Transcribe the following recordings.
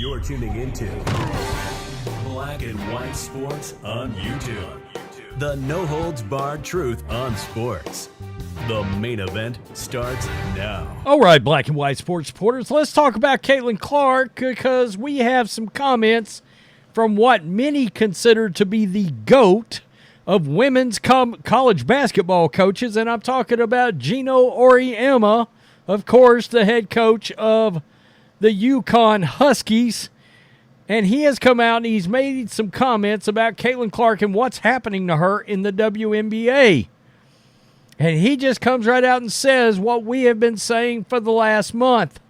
You're tuning into Black and White Sports on YouTube. The no-holds-barred truth on sports. The main event starts now. All right, Black and White Sports supporters, let's talk about Caitlin Clark because we have some comments from what many consider to be the GOAT of women's college basketball coaches, and I'm talking about Geno Auriemma, of course, the head coach of the UConn Huskies. And he has come out and he's made some comments about Caitlin Clark and what's happening to her in the WNBA. And he just comes right out and says what we have been saying for the last month.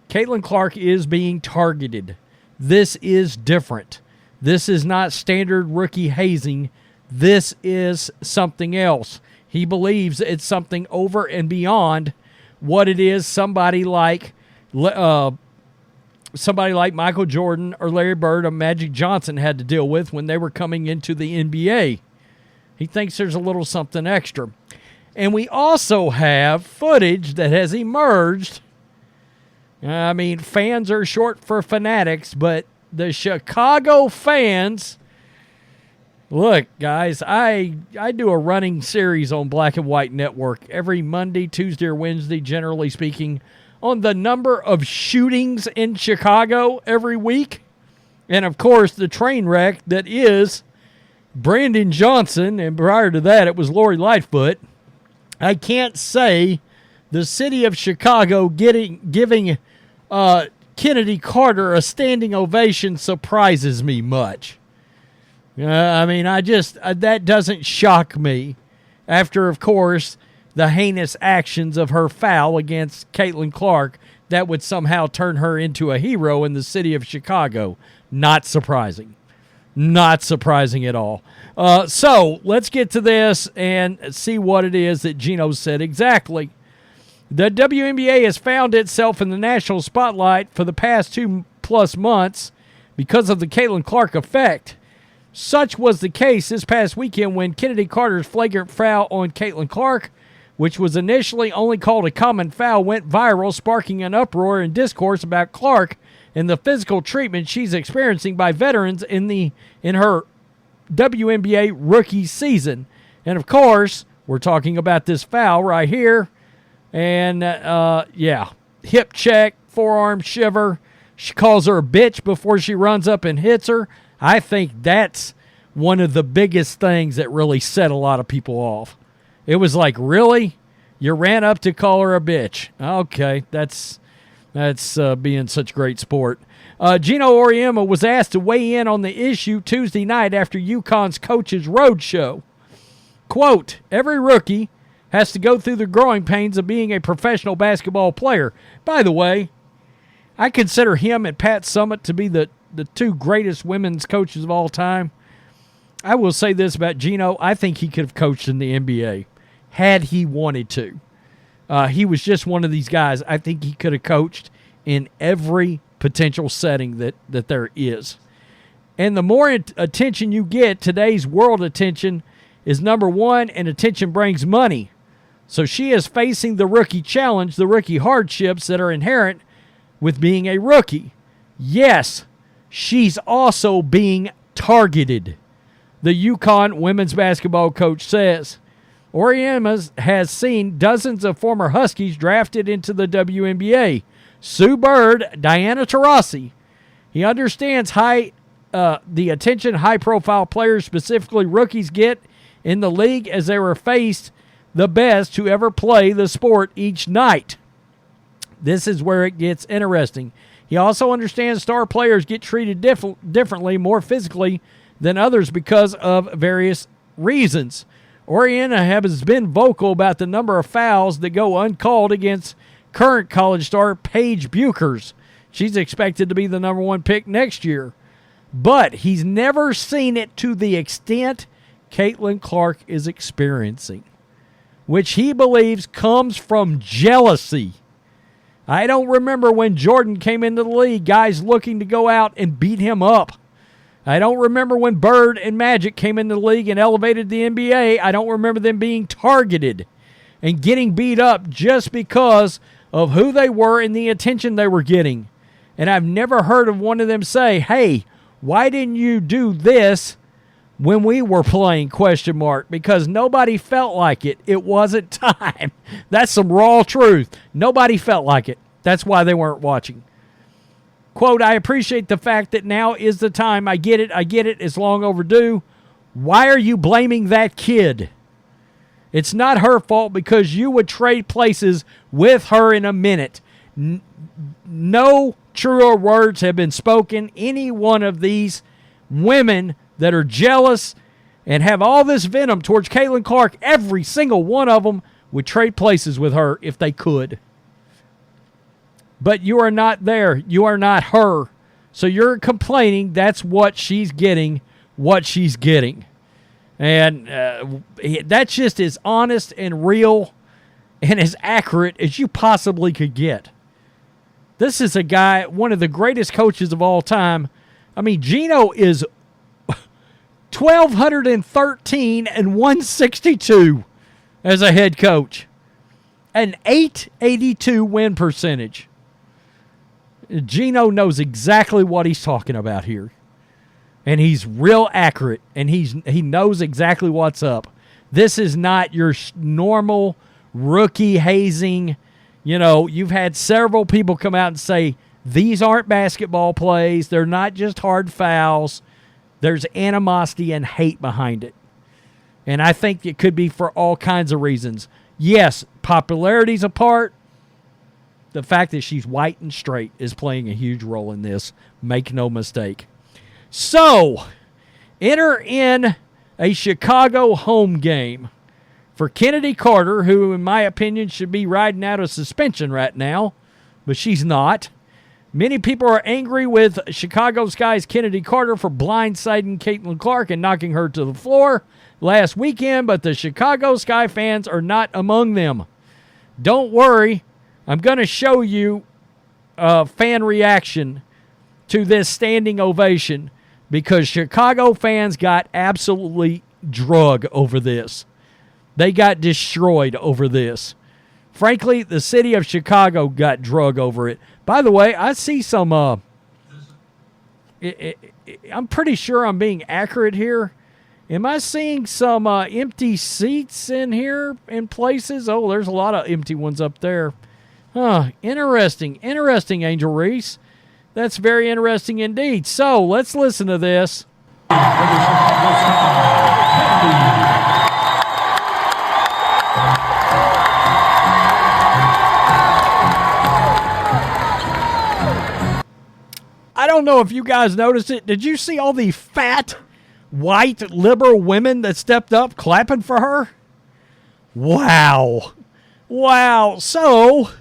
Caitlin Clark is being targeted. This is different. This is not standard rookie hazing. This is something else. He believes it's something over and beyond what it is somebody like Michael Jordan or Larry Bird or Magic Johnson had to deal with when they were coming into the NBA. He thinks there's a little something extra. And we also have footage that has emerged. I mean, fans are short for fanatics, but the Chicago fans... Look, guys, I do a running series on Black and White Network every Monday, Tuesday, or Wednesday, generally speaking, on the number of shootings in Chicago every week. And, of course, the train wreck that is Brandon Johnson, and prior to that it was Lori Lightfoot. I can't say the city of Chicago giving Chennedy Carter a standing ovation surprises me much. That doesn't shock me after, of course, the heinous actions of her foul against Caitlin Clark that would somehow turn her into a hero in the city of Chicago. Not surprising. Not surprising at all. So let's get to this and see what it is that Geno said exactly. The WNBA has found itself in the national spotlight for the past 2+ months because of the Caitlin Clark effect. Such was the case this past weekend when Chennedy Carter's flagrant foul on Caitlin Clark, which was initially only called a common foul, went viral, sparking an uproar and discourse about Clark and the physical treatment she's experiencing by veterans in her WNBA rookie season. And, of course, we're talking about this foul right here. And, hip check, forearm shiver. She calls her a bitch before she runs up and hits her. I think that's one of the biggest things that really set a lot of people off. It was like, really? You ran up to call her a bitch. Okay, that's being such great sport. Geno Auriemma was asked to weigh in on the issue Tuesday night after UConn's coach's roadshow. Quote, every rookie has to go through the growing pains of being a professional basketball player. By the way, I consider him and Pat Summitt to be the two greatest women's coaches of all time. I will say this about Geno. I think he could have coached in the NBA had he wanted to. He was just one of these guys. I think he could have coached in every potential setting that there is. And the more attention you get, today's world attention is number one, and attention brings money. So she is facing the rookie challenge, the rookie hardships that are inherent with being a rookie. Yes, she's also being targeted, the UConn women's basketball coach says. Auriemma has seen dozens of former Huskies drafted into the WNBA. Sue Bird, Diana Taurasi. He understands the attention high-profile players, specifically rookies, get in the league as they were faced the best to ever play the sport each night. This is where it gets interesting. He also understands star players get treated differently, more physically than others because of various reasons. Auriemma has been vocal about the number of fouls that go uncalled against current college star Paige Buchers. She's expected to be the number 1 pick next year. But he's never seen it to the extent Caitlin Clark is experiencing, which he believes comes from jealousy. I don't remember when Jordan came into the league, guys looking to go out and beat him up. I don't remember when Bird and Magic came into the league and elevated the NBA. I don't remember them being targeted and getting beat up just because of who they were and the attention they were getting. And I've never heard of one of them say, hey, why didn't you do this when we were playing, ? Because nobody felt like it. It wasn't time. That's some raw truth. Nobody felt like it. That's why they weren't watching. Quote, I appreciate the fact that now is the time. I get it. It's long overdue. Why are you blaming that kid? It's not her fault because you would trade places with her in a minute. No truer words have been spoken. Any one of these women that are jealous and have all this venom towards Caitlin Clark, every single one of them would trade places with her if they could. But you are not there. You are not her. So you're complaining that's what she's getting, And that's just as honest and real and as accurate as you possibly could get. This is a guy, one of the greatest coaches of all time. I mean, Geno is 1,213 and 162 as a head coach. An 882 win percentage. Geno knows exactly what he's talking about here. And he's real accurate, and he knows exactly what's up. This is not your normal rookie hazing. You know, you've had several people come out and say, these aren't basketball plays. They're not just hard fouls. There's animosity and hate behind it. And I think it could be for all kinds of reasons. Yes, popularity's a part. The fact that she's white and straight is playing a huge role in this. Make no mistake. So, enter in a Chicago home game for Chennedy Carter, who, in my opinion, should be riding out of suspension right now, but she's not. Many people are angry with Chicago Sky's Chennedy Carter for blindsiding Caitlin Clark and knocking her to the floor last weekend, but the Chicago Sky fans are not among them. Don't worry, I'm going to show you a fan reaction to this standing ovation because Chicago fans got absolutely drug over this. They got destroyed over this. Frankly, the city of Chicago got drug over it. By the way, I see some, I'm pretty sure I'm being accurate here. Am I seeing some empty seats in here in places? Oh, there's a lot of empty ones up there. Huh, interesting, Angel Reese. That's very interesting indeed. So, let's listen to this. I don't know if you guys noticed it. Did you see all the fat, white, liberal women that stepped up clapping for her? Wow. So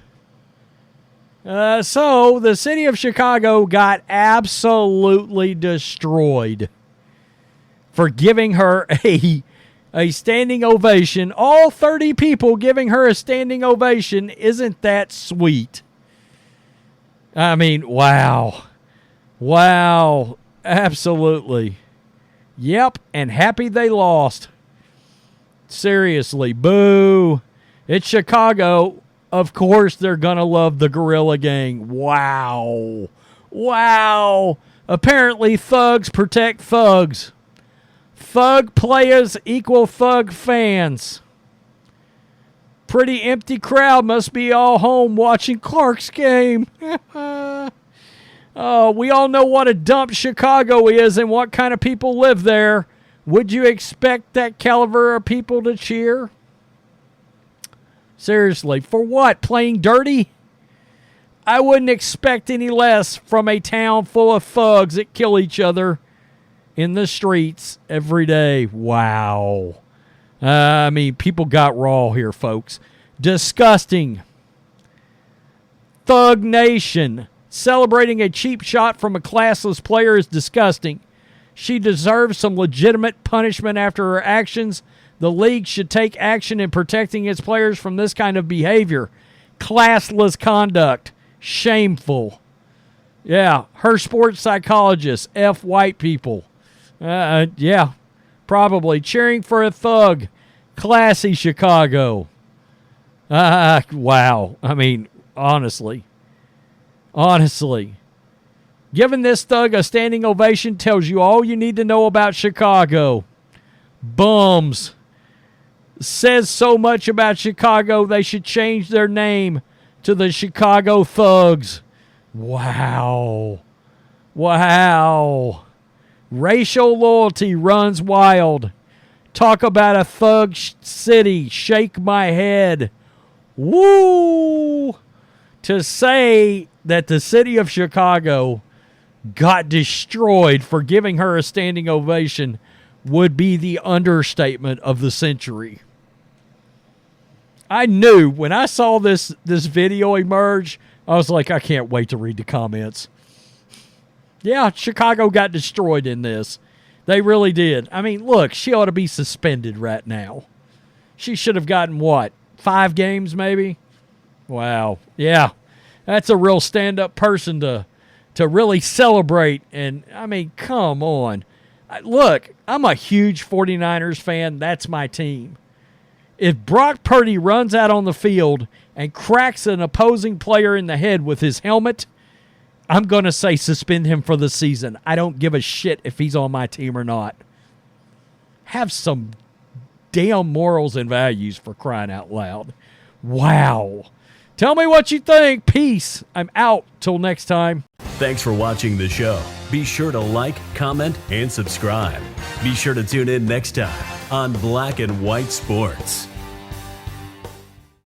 the city of Chicago got absolutely destroyed for giving her a standing ovation. All 30 people giving her a standing ovation. Isn't that sweet? I mean, wow. Absolutely. Yep, and happy they lost. Seriously, boo. It's Chicago. Of course they're going to love the Gorilla Gang. Wow. Apparently thugs protect thugs. Thug players equal thug fans. Pretty empty crowd must be all home watching Clark's game. Oh, we all know what a dump Chicago is and what kind of people live there. Would you expect that caliber of people to cheer? Seriously, for what? Playing dirty? I wouldn't expect any less from a town full of thugs that kill each other in the streets every day. Wow. I mean, people got raw here, folks. Disgusting. Thug Nation. Celebrating a cheap shot from a classless player is disgusting. She deserves some legitimate punishment after her actions. The league should take action in protecting its players from this kind of behavior. Classless conduct. Shameful. Yeah, her sports psychologist. F white people. Yeah, probably. Cheering for a thug. Classy Chicago. Wow. I mean, honestly. Giving this thug a standing ovation tells you all you need to know about Chicago. Bums. Says so much about Chicago, they should change their name to the Chicago Thugs. Wow. Wow. Racial loyalty runs wild. Talk about a thug city. Shake my head. Woo! To say that the city of Chicago got destroyed for giving her a standing ovation would be the understatement of the century. I knew when I saw this video emerge, I was like, I can't wait to read the comments. Yeah, Chicago got destroyed in this. They really did. I mean, look, she ought to be suspended right now. She should have gotten, what, 5 games maybe? Wow. Yeah, that's a real stand-up person to really celebrate. And, I mean, come on. Look, I'm a huge 49ers fan. That's my team. If Brock Purdy runs out on the field and cracks an opposing player in the head with his helmet, I'm going to say suspend him for the season. I don't give a shit if he's on my team or not. Have some damn morals and values, for crying out loud. Wow. Tell me what you think. Peace. I'm out. Till next time. Thanks for watching the show. Be sure to like, comment, and subscribe. Be sure to tune in next time on Black and White Sports.